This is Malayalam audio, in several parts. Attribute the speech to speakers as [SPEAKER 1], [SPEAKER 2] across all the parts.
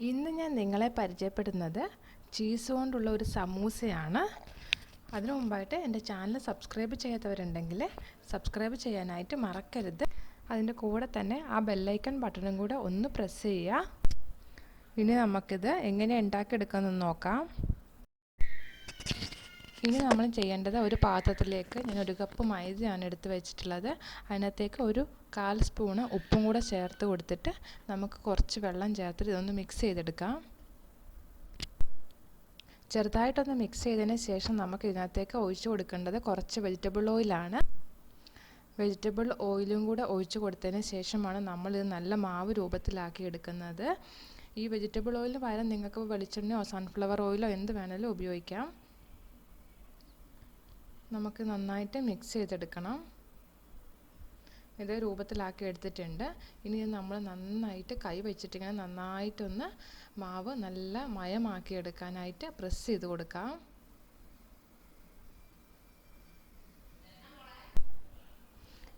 [SPEAKER 1] ഇന്ന് ഞാൻ നിങ്ങളെ പരിചയപ്പെടുന്നത് ചീസ് കൊണ്ടുള്ള ഒരു സമൂസയാണ്. അതിനു മുമ്പായിട്ട് എൻ്റെ ചാനൽ സബ്സ്ക്രൈബ് ചെയ്യാത്തവരുണ്ടെങ്കിൽ സബ്സ്ക്രൈബ് ചെയ്യാനായിട്ട് മറക്കരുത്. അതിൻ്റെ കൂടെ തന്നെ ആ ബെല്ലൈക്കൺ ബട്ടണും കൂടെ ഒന്ന് പ്രസ് ചെയ്യുക. ഇനി നമുക്കിത് എങ്ങനെ ഉണ്ടാക്കിയെടുക്കാമെന്ന് നോക്കാം. ഇനി നമ്മൾ ചെയ്യേണ്ടത്, ഒരു പാത്രത്തിലേക്ക് ഞാൻ 1 കപ്പ് മൈദയാണ് എടുത്ത് വെച്ചിട്ടുള്ളത്. അതിനകത്തേക്ക് ഒരു 1/4 സ്പൂണ് ഉപ്പും കൂടെ ചേർത്ത് കൊടുത്തിട്ട് നമുക്ക് കുറച്ച് വെള്ളം ചേർത്തിട്ട് ഇതൊന്ന് മിക്സ് ചെയ്തെടുക്കാം. ചെറുതായിട്ടൊന്ന് മിക്സ് ചെയ്തതിന് ശേഷം നമുക്ക് ഇതിനകത്തേക്ക് ഒഴിച്ചു കൊടുക്കേണ്ടത് കുറച്ച് വെജിറ്റബിൾ ഓയിലാണ്. വെജിറ്റബിൾ ഓയിലും കൂടെ ഒഴിച്ചു കൊടുത്തതിന് ശേഷമാണ് നമ്മളിത് നല്ല മാവ് രൂപത്തിലാക്കി എടുക്കുന്നത്. ഈ വെജിറ്റബിൾ ഓയിലിന് പകരം നിങ്ങൾക്ക് വെളിച്ചെണ്ണയോ സൺഫ്ലവർ ഓയിലോ എന്ത് വേണമെങ്കിലും ഉപയോഗിക്കാം. നമുക്ക് നന്നായിട്ട് മിക്സ് ചെയ്തെടുക്കണം. ഇതേ രൂപത്തിലാക്കി എടുത്തിട്ടുണ്ട്. ഇനി നമ്മൾ നന്നായിട്ട് കൈ വെച്ചിട്ടിങ്ങനെ നന്നായിട്ടൊന്ന് മാവ് നല്ല മയമാക്കി എടുക്കാനായിട്ട് പ്രസ് ചെയ്ത് കൊടുക്കാം.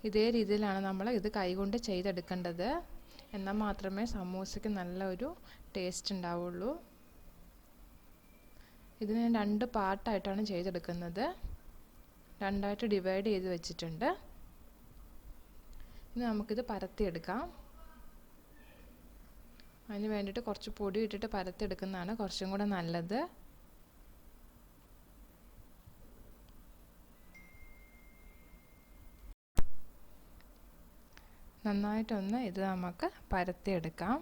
[SPEAKER 1] ഇതേ രീതിയിലാണ് നമ്മൾ ഇത് കൈകൊണ്ട് ചെയ്തെടുക്കേണ്ടത്. എന്നാൽ മാത്രമേ സമൂസയ്ക്ക് നല്ലൊരു ടേസ്റ്റ് ഉണ്ടാവുള്ളൂ. ഇതിന് ഞാൻ 2 പാർട്ടായിട്ടാണ് ചെയ്തെടുക്കുന്നത്. 2ആയിട്ട് ഡിവൈഡ് ചെയ്ത് വെച്ചിട്ടുണ്ട്. ഇനി നമുക്കിത് പരത്തിയെടുക്കാം. അതിന് വേണ്ടിയിട്ട് കുറച്ച് പൊടി ഇട്ടിട്ട് പരത്തിയെടുക്കുന്നതാണ് കുറച്ചും കൂടെ നല്ലത്. നന്നായിട്ടൊന്ന് ഇത് നമുക്ക് പരത്തിയെടുക്കാം.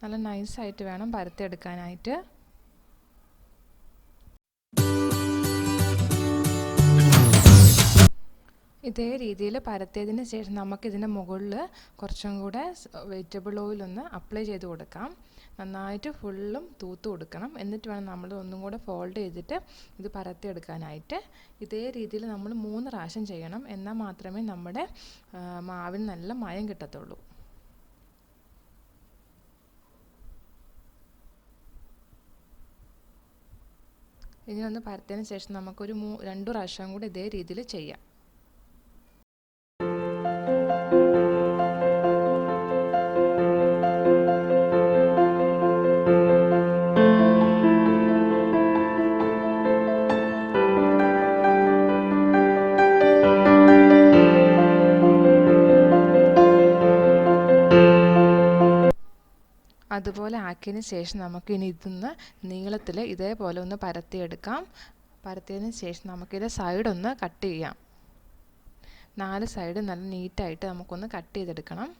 [SPEAKER 1] നല്ല നൈസായിട്ട് വേണം പരത്തിയെടുക്കാനായിട്ട്. ഇതേ രീതിയിൽ പരത്തിയതിന് ശേഷം നമുക്കിതിൻ്റെ മുകളിൽ കുറച്ചും കൂടെ വെജിറ്റബിൾ ഓയിലൊന്ന് അപ്ലൈ ചെയ്ത് കൊടുക്കാം. നന്നായിട്ട് ഫുള്ളും തൂത്ത് കൊടുക്കണം. എന്നിട്ട് വേണം നമ്മൾ ഒന്നും കൂടെ ഫോൾഡ് ചെയ്തിട്ട് ഇത് പരത്തിയെടുക്കാനായിട്ട്. ഇതേ രീതിയിൽ നമ്മൾ 3 പ്രാവശ്യം ചെയ്യണം. എന്നാൽ മാത്രമേ നമ്മുടെ മാവിന് നല്ല മയം കിട്ടത്തുള്ളൂ. ഇനി ഒന്ന് പരത്തിയതിന് ശേഷം നമുക്കൊരു 2 പ്രാവശ്യം കൂടി ഇതേ രീതിയിൽ ചെയ്യാം. അതുപോലെ ആക്കിയതിന് ശേഷം നമുക്ക് ഇനി ഇതൊന്ന് നീളത്തിൽ ഇതേപോലെ ഒന്ന് പരത്തിയെടുക്കാം. പരത്തിയതിന് ശേഷം നമുക്കിത് സൈഡൊന്ന് കട്ട് ചെയ്യാം. 4 സൈഡ് നല്ല നീറ്റായിട്ട് നമുക്കൊന്ന് കട്ട് ചെയ്തെടുക്കണം.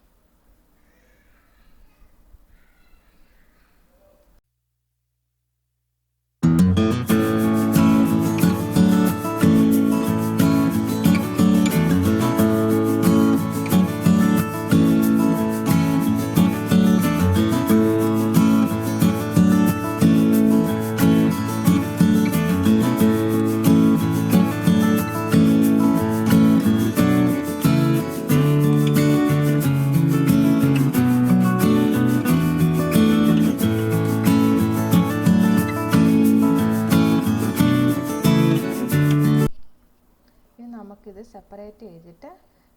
[SPEAKER 1] നമുക്കിത് സെപ്പറേറ്റ് ചെയ്തിട്ട്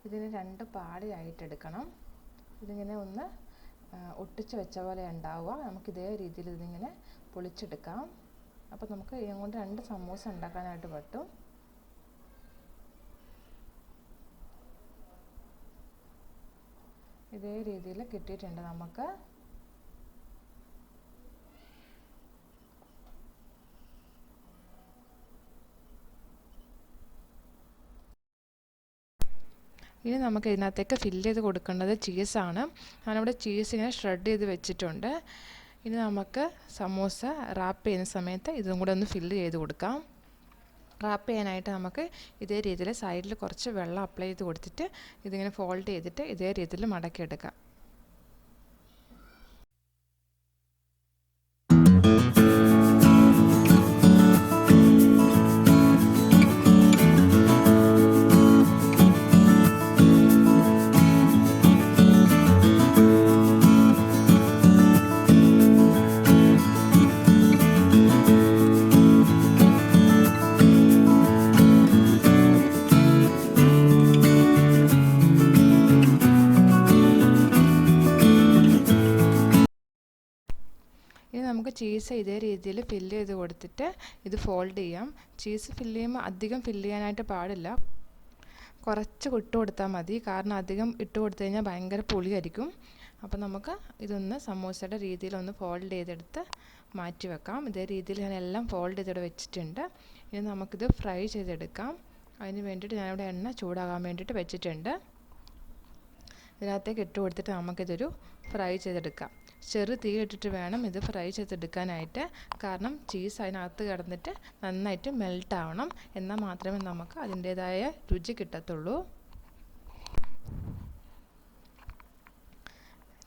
[SPEAKER 1] ഇതിന് 2 പാളിയായിട്ടെടുക്കണം. ഇതിങ്ങനെ ഒന്ന് ഒട്ടിച്ച് വെച്ച പോലെ ഉണ്ടാവുക. നമുക്കിതേ രീതിയിൽ ഇതിങ്ങനെ പൊളിച്ചെടുക്കാം. അപ്പോൾ നമുക്ക് ഇതുകൊണ്ട് 2 സമൂസ ഉണ്ടാക്കാനായിട്ട് പറ്റും. ഇതേ രീതിയിൽ കിട്ടിയിട്ടുണ്ട് നമുക്ക്. ഇനി നമുക്ക് ഇതിനകത്തേക്ക് ഫില്ല് ചെയ്ത് കൊടുക്കേണ്ടത് ചീസാണ്. ഞാനിവിടെ ചീസ് ഇങ്ങനെ ഷ്രെഡ് ചെയ്ത് വെച്ചിട്ടുണ്ട്. ഇനി നമുക്ക് സമൂസ റാപ്പ് ചെയ്യുന്ന സമയത്ത് ഇതും കൂടെ ഒന്ന് ഫില്ല് ചെയ്ത് കൊടുക്കാം. റാപ്പ് ചെയ്യാനായിട്ട് നമുക്ക് ഇതേ രീതിയിൽ സൈഡിൽ കുറച്ച് വെള്ളം അപ്ലൈ ചെയ്ത് കൊടുത്തിട്ട് ഇതിങ്ങനെ ഫോൾഡ് ചെയ്തിട്ട് ഇതേ രീതിയിൽ മടക്കിയെടുക്കാം. നമുക്ക് ചീസ് ഇതേ രീതിയിൽ ഫില്ല് ചെയ്ത് കൊടുത്തിട്ട് ഇത് ഫോൾഡ് ചെയ്യാം. ചീസ് ഫില്ല് ചെയ്യുമ്പോൾ അധികം ഫില്ല് ചെയ്യാനായിട്ട് പാടില്ല, കുറച്ച് ഇട്ട് കൊടുത്താൽ മതി. കാരണം അധികം ഇട്ട് കൊടുത്തു കഴിഞ്ഞാൽ ഭയങ്കര പുളിയായിരിക്കും. അപ്പോൾ നമുക്ക് ഇതൊന്ന് സമൂസയുടെ രീതിയിലൊന്ന് ഫോൾഡ് ചെയ്തെടുത്ത് മാറ്റി വെക്കാം. ഇതേ രീതിയിൽ ഞാൻ എല്ലാം ഫോൾഡ് ചെയ്തിട്ട് വെച്ചിട്ടുണ്ട്. ഇനി നമുക്കിത് ഫ്രൈ ചെയ്തെടുക്കാം. അതിന് വേണ്ടിയിട്ട് ഞാനിവിടെ എണ്ണ ചൂടാകാൻ വേണ്ടിയിട്ട് വെച്ചിട്ടുണ്ട്. ഇതിനകത്തേക്ക് ഇട്ട് കൊടുത്തിട്ട് നമുക്കിതൊരു ഫ്രൈ ചെയ്തെടുക്കാം. ചെറു തീയിലിട്ടിട്ട് വേണം ഇത് ഫ്രൈ ചെയ്തെടുക്കാനായിട്ട്. കാരണം ചീസ് അതിനകത്ത് കിടന്നിട്ട് നന്നായിട്ട് മെൽറ്റ് ആവണം. എന്നാൽ മാത്രമേ നമുക്ക് അതിൻ്റേതായ രുചി കിട്ടത്തുള്ളൂ.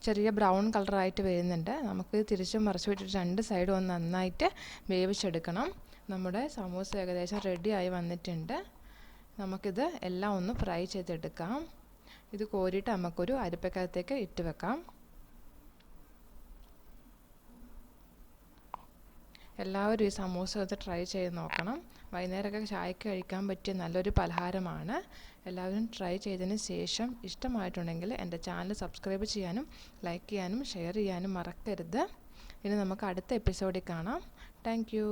[SPEAKER 1] ചെറിയ ബ്രൗൺ കളറായിട്ട് വരുന്നുണ്ട്. നമുക്ക് തിരിച്ചും മറിച്ച് വിട്ടിട്ട് രണ്ട് സൈഡും ഒന്ന് നന്നായിട്ട് വേവിച്ചെടുക്കണം. നമ്മുടെ സമൂസ ഏകദേശം റെഡിയായി വന്നിട്ടുണ്ട്. നമുക്കിത് എല്ലാം ഒന്ന് ഫ്രൈ ചെയ്തെടുക്കാം. ഇത് കോരിയിട്ട് നമുക്കൊരു അരിപ്പക്കകത്തേക്ക് ഇട്ട് വെക്കാം. എല്ലാവരും ഈ സമൂസ ഇത് ട്രൈ ചെയ്ത് നോക്കണം. വൈകുന്നേരമൊക്കെ ചായക്ക് കഴിക്കാൻ പറ്റിയ നല്ലൊരു പലഹാരമാണ്. എല്ലാവരും ട്രൈ ചെയ്തതിന് ശേഷം ഇഷ്ടമായിട്ടുണ്ടെങ്കിൽ എൻ്റെ ചാനൽ സബ്സ്ക്രൈബ് ചെയ്യാനും ലൈക്ക് ചെയ്യാനും ഷെയർ ചെയ്യാനും മറക്കരുത്. ഇനി നമുക്ക് അടുത്ത എപ്പിസോഡിൽ കാണാം. Thank you.